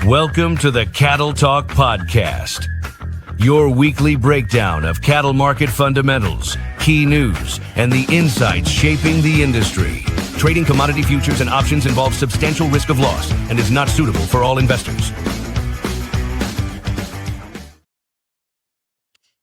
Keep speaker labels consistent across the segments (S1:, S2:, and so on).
S1: Welcome to the Cattle Talk Podcast, your weekly breakdown of cattle market fundamentals, key news, and the insights shaping the industry. Trading commodity futures and options involves substantial risk of loss and is not suitable for all investors.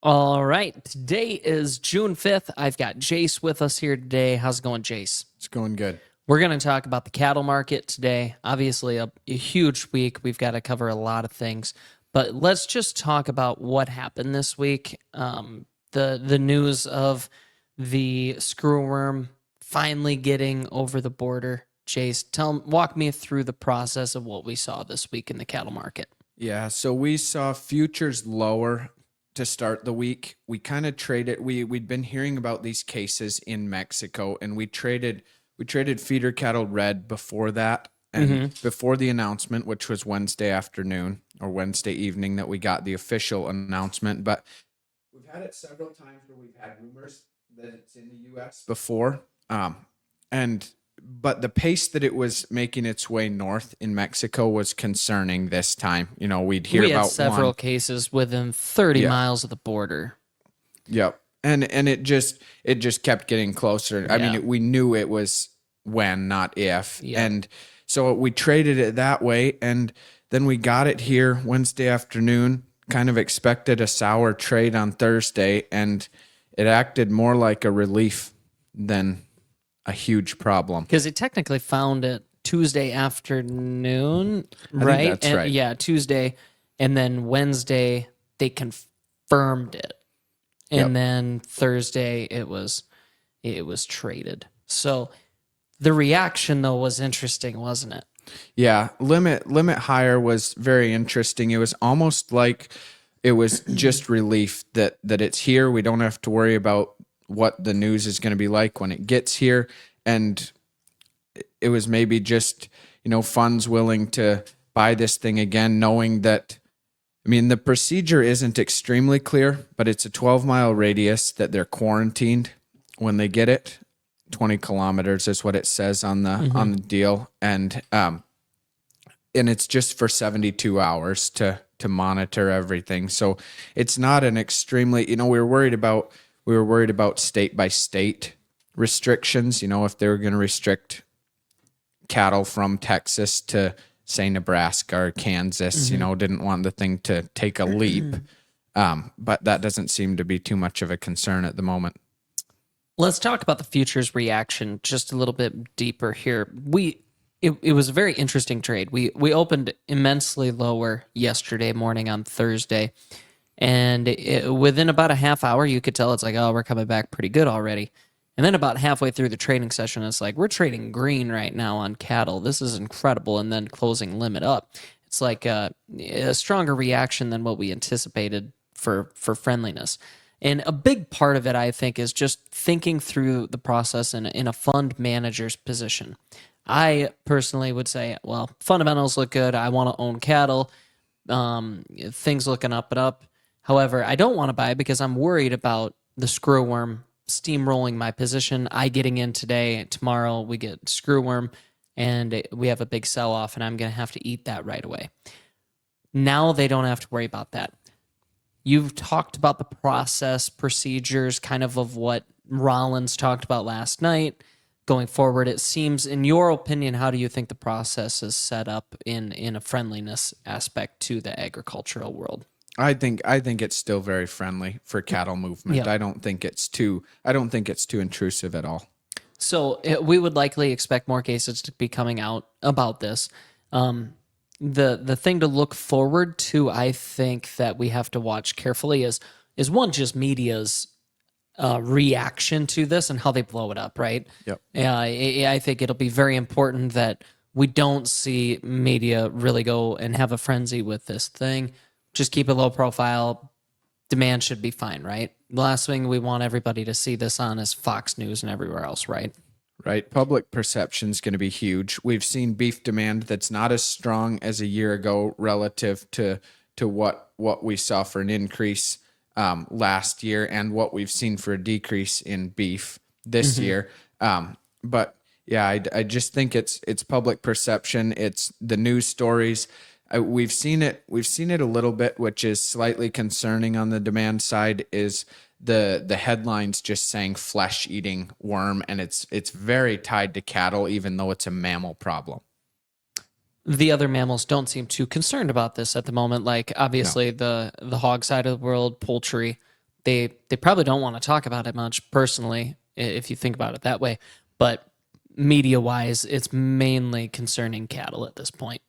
S2: All right, today is June 5th. I've got Jace with us here today. How's it going, Jace?
S3: It's going good.
S2: We're going to talk about the cattle market today. Obviously, a huge week. We've got to cover a lot of things. But let's just talk about what happened this week. The news of the screwworm finally getting over the border. Jace, walk me through the process of what we saw this week in the cattle market.
S3: Yeah, so we saw futures lower to start the week. We kind of traded. We'd been hearing about these cases in Mexico, and we traded feeder cattle red before that, and before the announcement, which was Wednesday afternoon or Wednesday evening that we got the official announcement. But we've had it several times where we've had rumors that it's in the U.S. before, but the pace that it was making its way north in Mexico was concerning this time. You know, we had
S2: several cases within 30 miles of the border.
S3: Yep. And it just kept getting closer. I mean, we knew it was when, not if. Yeah. And so we traded it that way. And then we got it here Wednesday afternoon, kind of expected a sour trade on Thursday. And it acted more like a relief than a huge problem.
S2: Because it technically found it Tuesday afternoon, right?
S3: I think that's right.
S2: Yeah, Tuesday. And then Wednesday, they confirmed it. And then Thursday it was traded. So the reaction though was interesting, wasn't it?
S3: Yeah, limit higher was very interesting. It was almost like it was just relief that it's here. We don't have to worry about what the news is going to be like when it gets here, and it was maybe just, funds willing to buy this thing again, knowing that, I mean, the procedure isn't extremely clear, but it's a 12-mile radius that they're quarantined when they get it. 20 kilometers is what it says on the deal, and it's just for 72 hours to monitor everything. So it's not an extremely, we were worried about state by state restrictions. If they were going to restrict cattle from Texas to, say, Nebraska or Kansas, didn't want the thing to take a leap. But that doesn't seem to be too much of a concern at the moment.
S2: Let's talk about the futures reaction just a little bit deeper here. It was a very interesting trade. We opened immensely lower yesterday morning on Thursday, and within about a half hour, you could tell it's like, oh, we're coming back pretty good already. And then about halfway through the trading session, it's like, we're trading green right now on cattle. This is incredible. And then closing limit up. It's like a stronger reaction than what we anticipated for friendliness. And a big part of it, I think, is just thinking through the process in a fund manager's position. I personally would say, well, fundamentals look good. I want to own cattle. Things looking up and up. However, I don't want to buy because I'm worried about the screwworm steamrolling my position. I getting in today, tomorrow we get screwworm, and we have a big sell-off, and I'm going to have to eat that right away. Now they don't have to worry about that. You've talked about the process, procedures, kind of what Rollins talked about last night. Going forward, it seems, in your opinion, how do you think the process is set up in a friendliness aspect to the agricultural world?
S3: I think it's still very friendly for cattle movement. Yep. I don't think it's too intrusive at all.
S2: So we would likely expect more cases to be coming out about this. The thing to look forward to, I think, that we have to watch carefully is one, just media's reaction to this and how they blow it up, right?
S3: Yep.
S2: I think it'll be very important that we don't see media really go and have a frenzy with this thing. Just keep it low profile. Demand should be fine, right? The last thing we want everybody to see this on is Fox News and everywhere else, right?
S3: Right. Public perception is going to be huge. We've seen beef demand that's not as strong as a year ago relative to what we saw for an increase last year and what we've seen for a decrease in beef this year. But yeah, I just think it's public perception. It's the news stories. we've seen it. We've seen it a little bit, which is slightly concerning on the demand side. Is the headlines just saying flesh eating worm, and it's very tied to cattle, even though it's a mammal problem.
S2: The other mammals don't seem too concerned about this at the moment. Like obviously the hog side of the world, poultry, they probably don't want to talk about it much personally, if you think about it that way. But media wise, it's mainly concerning cattle at this point.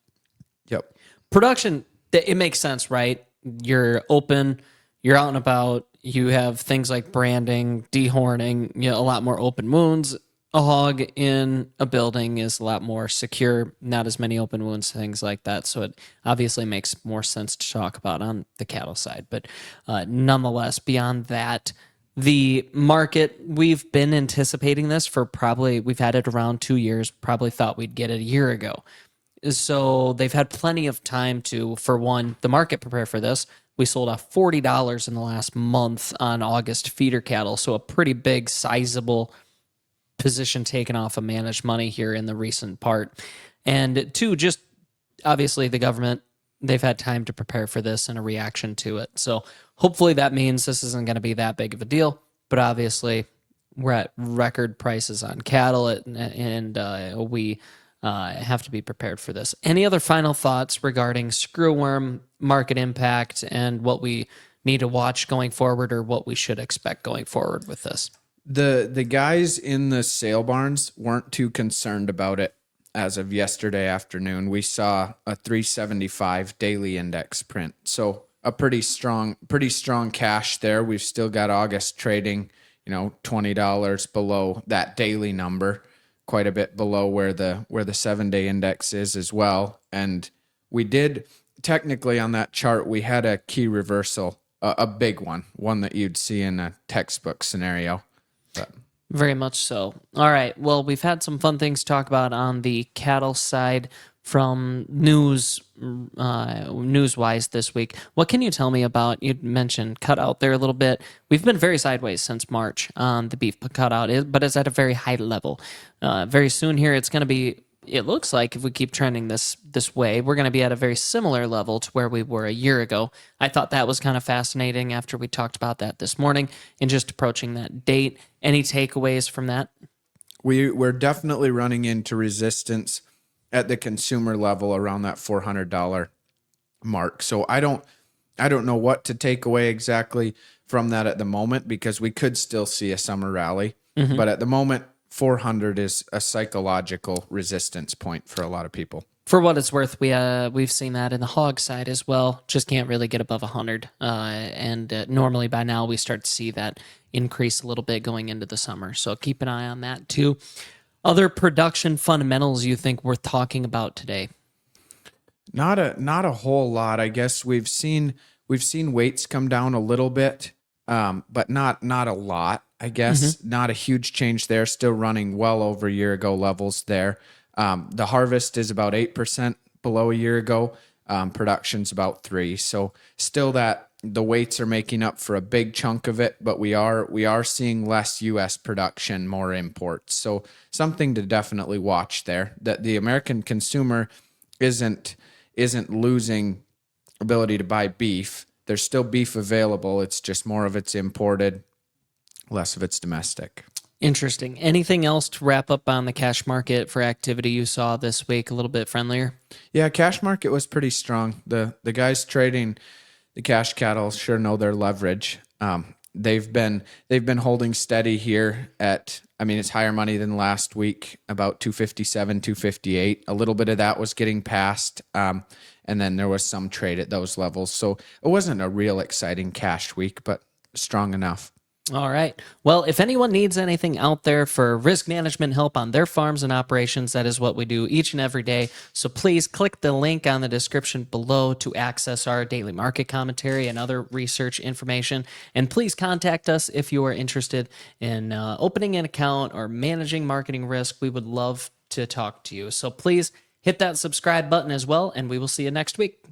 S3: Yep.
S2: Production, it makes sense, right? You're open, you're out and about, you have things like branding, dehorning, a lot more open wounds. A hog in a building is a lot more secure, not as many open wounds, things like that. So it obviously makes more sense to talk about on the cattle side. But nonetheless, beyond that, the market, we've been anticipating this for we've had it around 2 years, probably thought we'd get it a year ago. So they've had plenty of time to, for one, the market prepare for this. We sold off $40 in the last month on August feeder cattle. So a pretty big, sizable position taken off of managed money here in the recent part. And two, just obviously the government, they've had time to prepare for this and a reaction to it. So hopefully that means this isn't going to be that big of a deal. But obviously we're at record prices on cattle, and we have to be prepared for this. Any other final thoughts regarding screwworm market impact and what we need to watch going forward, or what we should expect going forward with this?
S3: The guys in the sale barns weren't too concerned about it as of yesterday afternoon. We saw a 375 daily index print. So a pretty strong cash there. We've still got August trading, $20 below that daily number, quite a bit below where the 7-day index is as well. And we did technically on that chart, we had a key reversal, a big one that you'd see in a textbook scenario. But
S2: very much so. All right. Well, we've had some fun things to talk about on the cattle side from news-wise this week. What can you tell me about, you mentioned cutout there a little bit. We've been very sideways since March on the beef cutout, but it's at a very high level. Very soon here, it's going to be, it looks like if we keep trending this way, we're going to be at a very similar level to where we were a year ago. I thought that was kind of fascinating after we talked about that this morning and just approaching that date. Any takeaways from that?
S3: We're definitely running into resistance at the consumer level around that $400 mark. So I don't know what to take away exactly from that at the moment, because we could still see a summer rally. Mm-hmm. But at the moment, 400 is a psychological resistance point for a lot of people.
S2: For what it's worth, we've seen that in the hog side as well. Just can't really get above 100. And normally by now we start to see that increase a little bit going into the summer. So keep an eye on that too. Other production fundamentals you think worth talking about today?
S3: Not a whole lot. I guess we've seen weights come down a little bit, but not a lot. I guess not a huge change there. Still running well over a year ago levels there. The harvest is about 8% below a year ago. Production's about 3%. So still that the weights are making up for a big chunk of it, but we are seeing less U.S. production, more imports. So something to definitely watch there. That the American consumer isn't losing ability to buy beef. There's still beef available. It's just more of it's imported, less of it's domestic.
S2: Interesting. Anything else to wrap up on the cash market for activity you saw this week? A little bit friendlier?
S3: Yeah, cash market was pretty strong. The guys trading the cash cattle sure know their leverage. They've been holding steady here at, it's higher money than last week, about 257, 258. A little bit of that was getting passed, and then there was some trade at those levels. So it wasn't a real exciting cash week, but strong enough.
S2: All right. Well, if anyone needs anything out there for risk management help on their farms and operations, that is what we do each and every day. So please click the link on the description below to access our daily market commentary and other research information. And please contact us if you are interested in opening an account or managing marketing risk. We would love to talk to you. So please hit that subscribe button as well, and we will see you next week.